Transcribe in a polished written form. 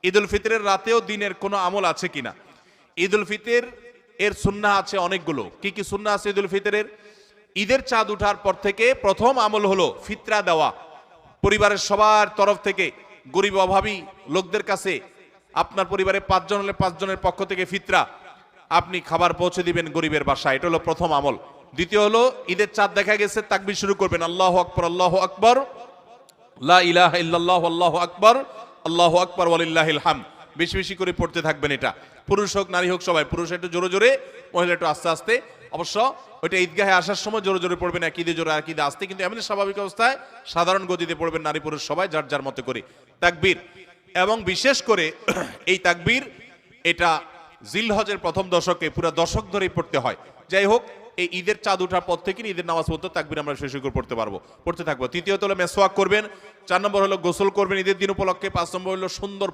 ঈদ উল ফিতরের রাতেও দিনের কোনো আমল আছে কিনা? ঈদ উল ফিতর এর সুন্নাহ আছে অনেকগুলো। কি কি সুন্নাহ আছে ঈদ উল ফিতরের? ঈদের চাঁদ উঠার পর থেকে প্রথম আমল হলো ফিতরা দেওয়া। পরিবারের সবার তরফ থেকে গরিব অভাবী লোকদের কাছে, আপনার পরিবারে 5 জন হলে 5 জনের পক্ষ থেকে ফিতরা আপনি খাবার পৌঁছে দিবেন গরিবের বাসায়। এটা হলো প্রথম আমল। দ্বিতীয় হলো ঈদের চাঁদ দেখা গেছে, তাকবীর শুরু করবেন, আল্লাহু আকবার, আল্লাহু আকবার, লা ইলাহা ইল্লাল্লাহ, আল্লাহু আকবার, আল্লাহু আকবার, ওয়ালিল্লাহিল হামদ। বেশি বেশি করে পড়তে থাকবেন এটা। পুরুষ হোক নারী হোক সবাই, পুরুষ একটু জোরে জোরে, মহিলা একটু আস্তে আস্তে। অবশ্য ওইটা ঈদগাহে আসার সময় জোরে জোরে পড়বেন, একইদে জোরে একইদে আস্তে, কিন্তু এমনি স্বাভাবিক অবস্থায় সাধারণ গতিতে পড়বেন নারী পুরুষ সবাই যার যার মতো করে তাকবীর। এবং বিশেষ করে এই তাকবীর এটা জিলহজের প্রথম দশকে পুরো দশক ধরেই পড়তে হয়। যাই হোক, এই ঈদের চাঁদ ওঠার পর থেকে ঈদের নামাজ পড়তে তাকবীর আমরা শেষ করে পড়তে থাকবো। তৃতীয়ত হলো মেসওয়াক করবেন। 4 নম্বর হলো গোসল করবেন ঈদের দিন উপলক্ষে। 5 নম্বর হলো সুন্দর